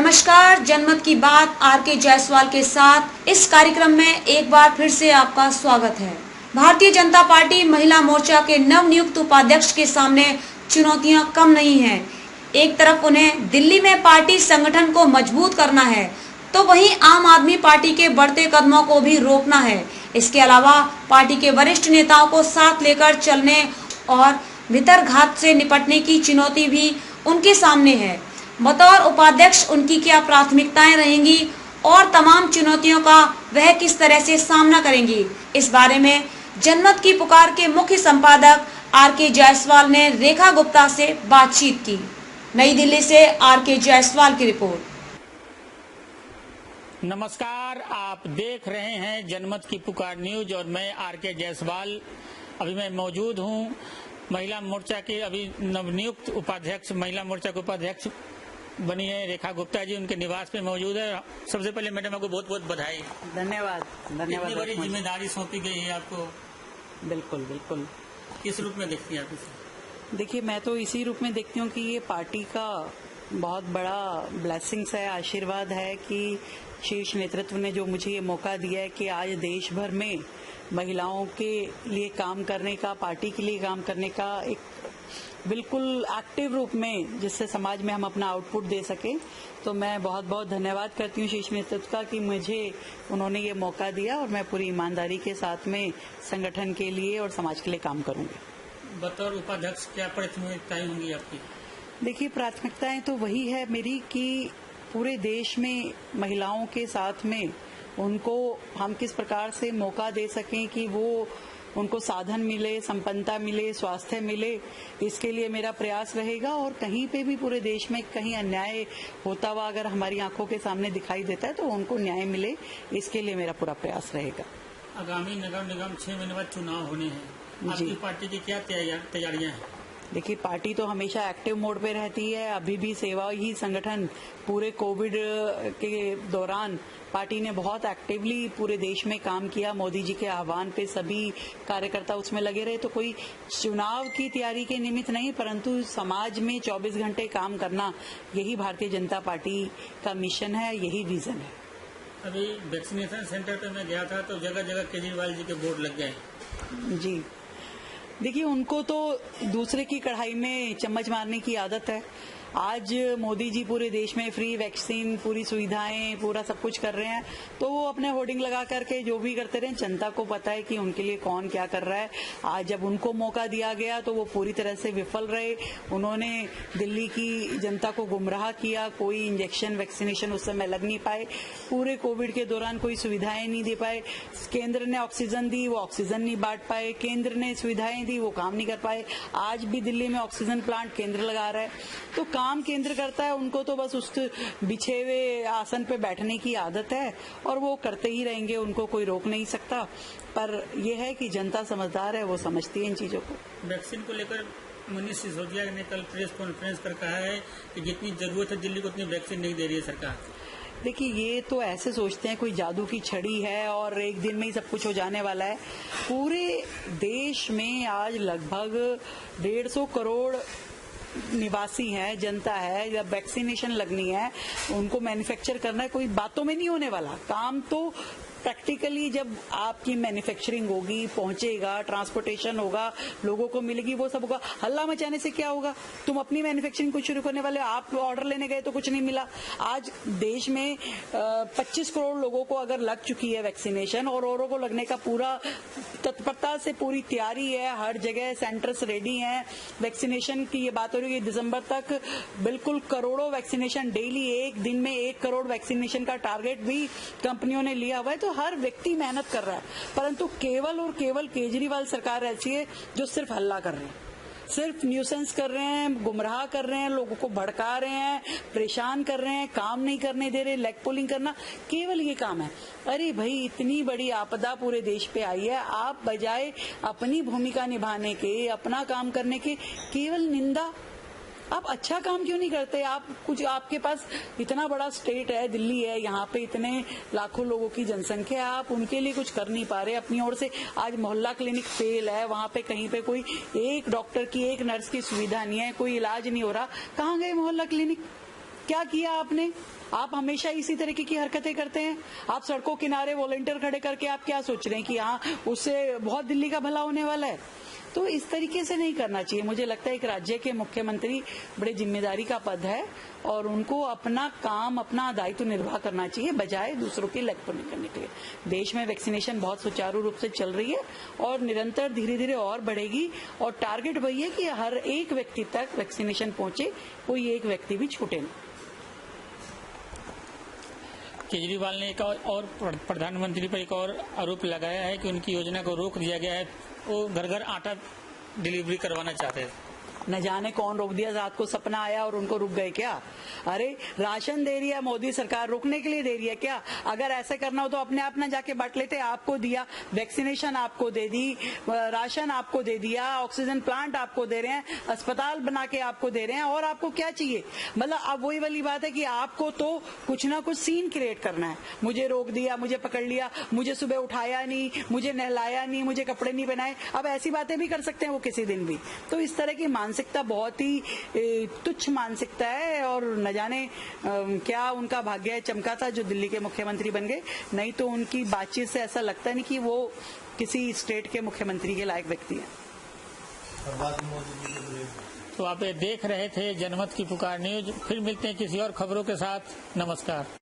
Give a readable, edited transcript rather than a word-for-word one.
नमस्कार, जनमत की बात आर.के. जायसवाल के साथ इस कार्यक्रम में एक बार फिर से आपका स्वागत है। भारतीय जनता पार्टी महिला मोर्चा के नवनियुक्त उपाध्यक्ष के सामने चुनौतियां कम नहीं हैं। एक तरफ उन्हें दिल्ली में पार्टी संगठन को मजबूत करना है, तो वहीं आम आदमी पार्टी के बढ़ते कदमों को भी रोकना है। इसके अलावा पार्टी के वरिष्ठ नेताओं को साथ लेकर चलने और भितरघात से निपटने की चुनौती भी उनके सामने है। बतौर उपाध्यक्ष उनकी क्या प्राथमिकताएं रहेंगी और तमाम चुनौतियों का वह किस तरह से सामना करेंगी, इस बारे में जनमत की पुकार के मुख्य संपादक आर.के. जायसवाल ने रेखा गुप्ता से बातचीत की। नई दिल्ली से आर.के. जायसवाल की रिपोर्ट। नमस्कार, आप देख रहे हैं जनमत की पुकार न्यूज और मैं आर.के. जायसवाल। अभी मैं मौजूद हूं महिला मोर्चा के अभी नवनियुक्त उपाध्यक्ष, महिला मोर्चा के उपाध्यक्ष बनी है रेखा गुप्ता जी, उनके निवास पे मौजूद है। सबसे पहले मैडम आपको बहुत बहुत बधाई। धन्यवाद। इतनी बड़ी जिम्मेदारी सौंपी गई है आपको। बिल्कुल बिल्कुल। किस रूप में देखती हैं आप इसे? देखिए, मैं तो इसी रूप में देखती हूँ कि ये पार्टी का बहुत बड़ा ब्लेसिंग्स है, आशीर्वाद है कि शीर्ष नेतृत्व ने जो मुझे ये मौका दिया है कि आज देश भर में महिलाओं के लिए काम करने का, पार्टी के लिए काम करने का एक बिल्कुल एक्टिव रूप में, जिससे समाज में हम अपना आउटपुट दे सके। तो मैं बहुत बहुत धन्यवाद करती हूँ शीर्ष नेतृत्व का कि मुझे उन्होंने ये मौका दिया और मैं पूरी ईमानदारी के साथ में संगठन के लिए और समाज के लिए काम करूंगी। बतौर उपाध्यक्ष क्या प्राथमिकताएं होंगी आपकी? देखिए, प्राथमिकताएं तो वही है मेरी कि पूरे देश में महिलाओं के साथ में उनको हम किस प्रकार से मौका दे सकें कि वो उनको साधन मिले, संपन्नता मिले, स्वास्थ्य मिले। इसके लिए मेरा प्रयास रहेगा और कहीं पे भी पूरे देश में कहीं अन्याय होता हुआ अगर हमारी आंखों के सामने दिखाई देता है तो उनको न्याय मिले, इसके लिए मेरा पूरा प्रयास रहेगा। आगामी नगर निगम 6 महीने बाद चुनाव होने हैं, आपकी पार्टी की क्या तैयारियां हैं? देखिए, पार्टी तो हमेशा एक्टिव मोड पे रहती है। अभी भी सेवा ही संगठन पूरे कोविड के दौरान पार्टी ने बहुत एक्टिवली पूरे देश में काम किया। मोदी जी के आह्वान पे सभी कार्यकर्ता उसमें लगे रहे। तो कोई चुनाव की तैयारी के निमित्त नहीं, परंतु समाज में 24 घंटे काम करना, यही भारतीय जनता पार्टी का मिशन है, यही विजन है। अभी वैक्सीनेशन सेंटर पे मैं गया था तो जगह जगह केजरीवाल जी के बोर्ड लग गए। जी, देखिए, उनको तो दूसरे की कढ़ाई में चम्मच मारने की आदत है। आज मोदी जी पूरे देश में फ्री वैक्सीन, पूरी सुविधाएं, पूरा सब कुछ कर रहे हैं, तो वो अपने होर्डिंग लगा करके जो भी करते रहे। जनता को पता है कि उनके लिए कौन क्या कर रहा है। आज जब उनको मौका दिया गया तो वो पूरी तरह से विफल रहे। उन्होंने दिल्ली की जनता को गुमराह किया। कोई इंजेक्शन, वैक्सीनेशन उस समय लग नहीं पाए। पूरे कोविड के दौरान कोई सुविधाएं नहीं दे पाए। केंद्र ने ऑक्सीजन दी, वो ऑक्सीजन नहीं बांट पाए। केंद्र ने सुविधाएं दी, वो काम नहीं कर पाए। आज भी दिल्ली में ऑक्सीजन प्लांट केंद्र लगा रहा है। तो काम केंद्र करता है, उनको तो बस उस बिछे हुए आसन पे बैठने की आदत है और वो करते ही रहेंगे, उनको कोई रोक नहीं सकता। पर यह है कि जनता समझदार है, वो समझती है इन चीजों को। वैक्सीन को लेकर मनीष सिसोदिया ने कल प्रेस कॉन्फ्रेंस कर कहा है कि जितनी जरूरत है दिल्ली को उतनी वैक्सीन नहीं दे रही है सरकार। देखिए, ये तो ऐसे सोचते हैं कोई जादू की छड़ी है और एक दिन में ही सब कुछ हो जाने वाला है। पूरे देश में आज लगभग 150 करोड़ निवासी हैं, जनता है। जब वैक्सीनेशन लगनी है, उनको मैन्युफैक्चर करना है, कोई बातों में नहीं होने वाला काम। तो प्रैक्टिकली जब आपकी मैन्युफैक्चरिंग होगी, पहुंचेगा, ट्रांसपोर्टेशन होगा, लोगों को मिलेगी, वो सब होगा। हल्ला मचाने से क्या होगा? तुम अपनी मैन्युफैक्चरिंग कुछ शुरू करने वाले, आप ऑर्डर लेने गए तो कुछ नहीं मिला। आज देश में 25 करोड़ लोगों को अगर लग चुकी है वैक्सीनेशन और औरों को लगने का पूरा तत्परता से पूरी तैयारी है। हर जगह सेंटर्स रेडी हैं। वैक्सीनेशन की ये बात हो रही है दिसंबर तक बिल्कुल करोड़ों वैक्सीनेशन डेली, एक दिन में 1 करोड़ वैक्सीनेशन का टारगेट भी कंपनियों ने लिया हुआ है। तो हर व्यक्ति मेहनत कर रहा है, परंतु केवल और केवल केजरीवाल सरकार ऐसी है जो सिर्फ हल्ला कर रहे हैं, सिर्फ न्यूसेंस कर रहे हैं, गुमराह कर रहे हैं, लोगों को भड़का रहे हैं, परेशान कर रहे हैं, काम नहीं करने दे रहे, लेग पुलिंग करना, केवल ये काम है। अरे भाई, इतनी बड़ी आपदा पूरे देश पे आई है, आप बजाय अपनी भूमिका निभाने के, अपना काम करने के, केवल निंदा। आप अच्छा काम क्यों नहीं करते? आप कुछ, आपके पास इतना बड़ा स्टेट है, दिल्ली है, यहाँ पे इतने लाखों लोगों की जनसंख्या है, आप उनके लिए कुछ कर नहीं पा रहे अपनी ओर से। आज मोहल्ला क्लिनिक फेल है, वहाँ पे कहीं पे कोई एक डॉक्टर की, एक नर्स की सुविधा नहीं है, कोई इलाज नहीं हो रहा। कहाँ गए मोहल्ला क्लिनिक? क्या किया आपने? आप हमेशा इसी तरीके की हरकतें करते हैं। आप सड़कों किनारे वॉलंटियर खड़े करके आप क्या सोच रहे हैं कि हाँ उससे बहुत दिल्ली का भला होने वाला है? तो इस तरीके से नहीं करना चाहिए। मुझे लगता है एक राज्य के मुख्यमंत्री बड़े जिम्मेदारी का पद है और उनको अपना काम, अपना दायित्व निर्वाह करना चाहिए, बजाय दूसरों की लेग पुलिंग करने के लिए। देश में वैक्सीनेशन बहुत सुचारू रूप से चल रही है और निरंतर धीरे धीरे और बढ़ेगी और टारगेट वही है कि हर एक व्यक्ति तक वैक्सीनेशन पहुंचे, कोई एक व्यक्ति भी छूटे नहीं। केजरीवाल ने एक और प्रधानमंत्री पर एक और आरोप लगाया है कि उनकी योजना को रोक दिया गया है। वो घर घर आटा डिलीवरी करवाना चाहते हैं। न जाने कौन रोक दिया, रात को सपना आया और उनको रुक गए क्या? अरे राशन दे रही है मोदी सरकार, रोकने के लिए दे रही है क्या? अगर ऐसे करना हो तो अपने आप ना जाके बांट लेते। आपको दिया, वैक्सीनेशन आपको दे दी, राशन आपको दे दिया, ऑक्सीजन प्लांट आपको दे रहे हैं, अस्पताल बना के आपको दे रहे हैं, और आपको क्या चाहिए? मतलब अब वही वाली बात है कि आपको तो कुछ ना कुछ सीन क्रिएट करना है। मुझे रोक दिया, मुझे पकड़ लिया, मुझे सुबह उठाया नहीं, मुझे नहलाया नहीं, मुझे कपड़े नहीं पहनाए। अब ऐसी बातें भी कर सकते हैं वो किसी दिन भी। तो इस तरह की मानसिकता बहुत ही तुच्छ मानसिकता है और न जाने क्या उनका भाग्य चमका था जो दिल्ली के मुख्यमंत्री बन गए। नहीं तो उनकी बातचीत से ऐसा लगता नहीं कि वो किसी स्टेट के मुख्यमंत्री के लायक व्यक्ति हैं। तो आप ये देख रहे थे जनमत की पुकार न्यूज। फिर मिलते हैं किसी और खबरों के साथ। नमस्कार।